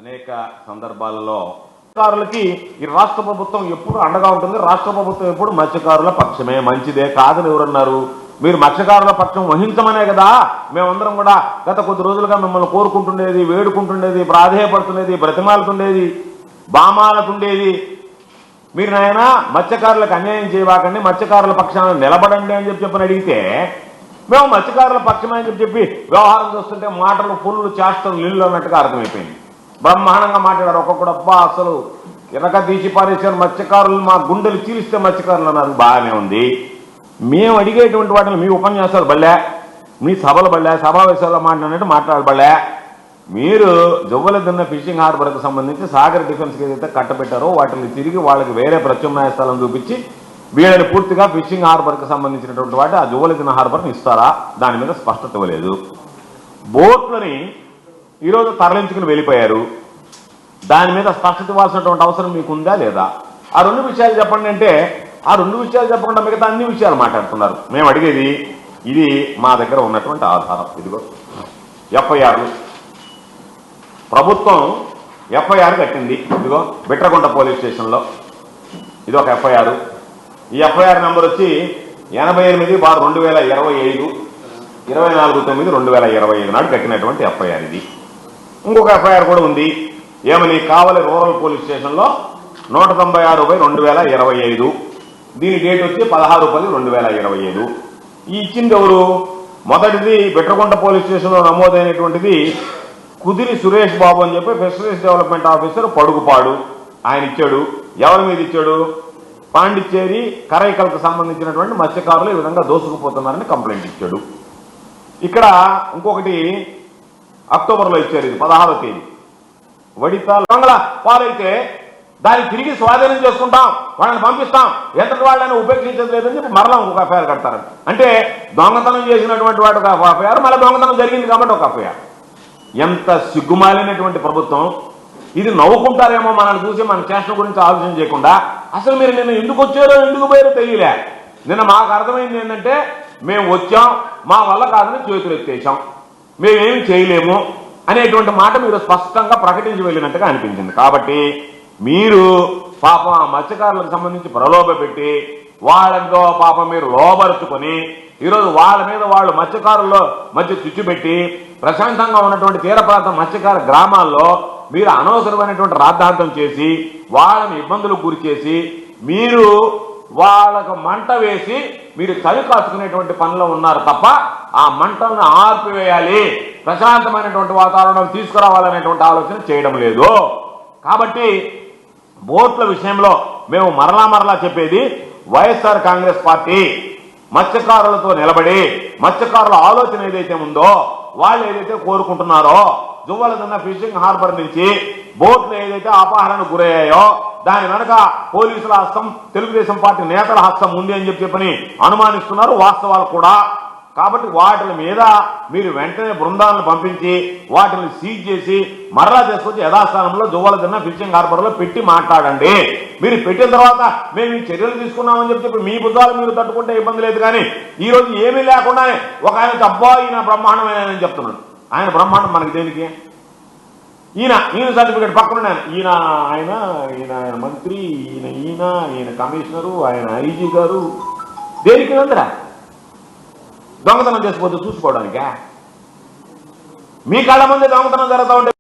అనేక సందర్భాల్లో మత్స్యకారులకి ఈ రాష్ట్ర ప్రభుత్వం ఎప్పుడు అండగా ఉంటుంది. రాష్ట్ర ప్రభుత్వం ఎప్పుడు మత్స్యకారుల పక్షమే, మంచిదే కాదని ఎవరన్నారు? మీరు మత్స్యకారుల పక్షం వహించమనే కదా మేమందరం కూడా గత కొద్ది రోజులుగా మిమ్మల్ని కోరుకుంటుండేది, వేడుకుంటుండేది, ప్రాధేయపడుతుండేది, బ్రతిమాలుతుండేది, బామాలతుండేది. మీరు నాయన మత్స్యకారులకు అన్యాయం చేయవాకండి, మత్స్యకారుల పక్షాన నిలబడండి అని చెప్పని అడిగితే మేము మత్స్యకారుల పక్షమే అని చెప్పి వ్యవహారం చూస్తుంటే మాటలు ఫుల్ చేష్టలు నీళ్ళు అన్నట్టుగా అర్థమైపోయింది. బ్రహ్మాండంగా మాట్లాడారు. ఒక్కొక్కడు అబ్బా అసలు వెనక తీసి పారేసారు మత్స్యకారులు, మా గుండెలు చీలిస్తే మత్స్యకారులు అన్నారు. బాగానే ఉంది. మేము అడిగేటువంటి వాటిని మీ ఉపన్యాసాలు బళ్ళే, మీ సభలు బళ్ళే, సమావేశాల్లో మాట్లాడినట్టు మాట్లాడబళ్ళే. మీరు జవ్వలదిన్న ఫిషింగ్ హార్బర్కి సంబంధించి సాగర్ డిఫెన్స్కి ఏదైతే కట్టబెట్టారో వాటిని తిరిగి వాళ్ళకి వేరే ప్రత్యామ్నాయ స్థలం చూపించి వీళ్ళని పూర్తిగా ఫిషింగ్ హార్బర్కి సంబంధించినటువంటి వాటి ఆ జవ్వలదిన్న హార్బర్ని ఇస్తారా? దాని మీద స్పష్టత ఇవ్వలేదు. బోట్లని ఈరోజు తరలించుకుని వెళ్ళిపోయారు. దాని మీద స్పష్టత ఇవ్వాల్సినటువంటి అవసరం మీకుందా లేదా? ఆ రెండు విషయాలు చెప్పండి అంటే ఆ రెండు విషయాలు చెప్పకుండా మిగతా అన్ని విషయాలు మాట్లాడుతున్నారు. మేము అడిగేది ఇది మా దగ్గర ఉన్నటువంటి ఆధారం. ఇదిగో ఎఫ్ఐఆర్లు, ప్రభుత్వం ఎఫ్ఐఆర్ కట్టింది. ఇదిగో బిట్రగుంట పోలీస్ స్టేషన్లో ఇది ఒక ఎఫ్ఐఆర్. ఈ ఎఫ్ఐఆర్ నెంబర్ వచ్చి 88/2025 24/9/2025 నాడు కట్టినటువంటి ఎఫ్ఐఆర్ ఇది. ఇంకొక ఎఫ్ఐఆర్ కూడా ఉంది. ఏమని? కావలి రూరల్ పోలీస్ స్టేషన్లో 196/2025. దీని డేట్ వచ్చి 16/10/2025. ఈ ఇచ్చింది ఎవరు? మొదటిది బిట్రగుంట పోలీస్ స్టేషన్లో నమోదైనటువంటిది కుదిరి సురేష్ బాబు అని చెప్పి ఫిషరీస్ డెవలప్మెంట్ ఆఫీసర్ పడుగుపాడు. ఆయన ఇచ్చాడు. ఎవరి మీద ఇచ్చాడు? పాండిచ్చేరి కరైకల్కు సంబంధించినటువంటి మత్స్యకారులు ఈ విధంగా దోసుకుపోతున్నారని కంప్లైంట్ ఇచ్చాడు. ఇక్కడ ఇంకొకటి అక్టోబర్లో ఇచ్చారు. ఇది 16వ తేదీ. వడిత బంగ్లా పాలైతే దాన్ని తిరిగి స్వాధీనం చేసుకుంటాం, వాళ్ళని పంపిస్తాం, ఎంతటి వాళ్ళని ఉపేక్షించదు లేదని చెప్పి మరలా ఇంకొక ఎఫ్ఐఆర్ కడతారు. అంటే దొంగతనం చేసినటువంటి వాడు ఒక ఎఫ్ఐఆర్, మళ్ళీ దొంగతనం జరిగింది కాబట్టి ఒక ఎఫ్ఐఆర్. ఎంత సిగ్గుమాలినటువంటి ప్రభుత్వం ఇది! నవ్వుకుంటారేమో మనల్ని చూసి, మన చేష్ట గురించి ఆలోచన చేయకుండా. అసలు మీరు నిన్న ఎందుకు వచ్చారో ఎందుకు పోయారో తెలియలే. నిన్న మాకు అర్థమైంది ఏంటంటే మేము వచ్చాం, మా వల్ల కాదని చేతులు ఎత్తేసాం, మేమేం చేయలేము అనేటువంటి మాట మీరు స్పష్టంగా ప్రకటించి వెళ్ళినట్టుగా అనిపించింది. కాబట్టి మీరు పాపం ఆ మత్స్యకారులకు సంబంధించి ప్రలోభ పెట్టి వాళ్ళతో పాపం మీరు లోబరుచుకొని ఈరోజు వాళ్ళ మీద వాళ్ళు మత్స్యకారుల్లో మధ్య చుచ్చుపెట్టి ప్రశాంతంగా ఉన్నటువంటి తీర ప్రాంత మత్స్యకార గ్రామాల్లో మీరు అనవసరమైనటువంటి రాద్ధాంతం చేసి వాళ్ళని ఇబ్బందులకు గురి చేసి మీరు వాళ్ళకు మంట వేసి మీరు చలి కాచుకునేటువంటి పనిలో ఉన్నారు తప్ప ఆ మంటలను ఆర్పివేయాలి, ప్రశాంతమైనటువంటి వాతావరణం తీసుకురావాలనేటువంటి ఆలోచన చేయడం లేదు. కాబట్టి బోట్ల విషయంలో మేము మరలా చెప్పేది, వైఎస్ఆర్ కాంగ్రెస్ పార్టీ మత్స్యకారులతో నిలబడి మత్స్యకారుల ఆలోచన ఏదైతే ఉందో, వాళ్ళు ఏదైతే కోరుకుంటున్నారో, జువ్వలదిన్న ఫిషింగ్ హార్బర్ నుంచి బోట్లు ఏదైతే అపహరణకు గురయ్యాయో దాని వెనక పోలీసుల హస్తం, తెలుగుదేశం పార్టీ నేతల హస్తం ఉంది అని చెప్పని అనుమానిస్తున్నారు. వాస్తవాలు కూడా. కాబట్టి వాటి మీద మీరు వెంటనే బృందాలను పంపించి వాటిని సీజ్ చేసి మరలా తీసుకొచ్చి యథాస్థానంలో జువ్వలదిన్న ఫిషింగ్ హార్బర్లో పెట్టి మాట్లాడండి. మీరు పెట్టిన తర్వాత మేము ఈ చర్యలు తీసుకున్నామని చెప్పి మీ బుద్ధాలు మీరు తట్టుకుంటే ఇబ్బంది లేదు. కానీ ఈ రోజు ఏమీ లేకుండానే ఒక ఆయన అబ్బా ఈయన బ్రహ్మాండమైన చెప్తున్నాడు. ఆయన బ్రహ్మాండం మనకి దేనికి? ఈయన సర్టిఫికేట్ పక్కన ఈయన మంత్రి, ఈయన కమిషనరు, ఆయన ఐజీ గారు. దేనికి అందరా దొంగతనం చేసిపోతే చూసుకోవడానికా? మీ కళ్ళ ముందే దొంగతనం జరుగుతూ ఉంటే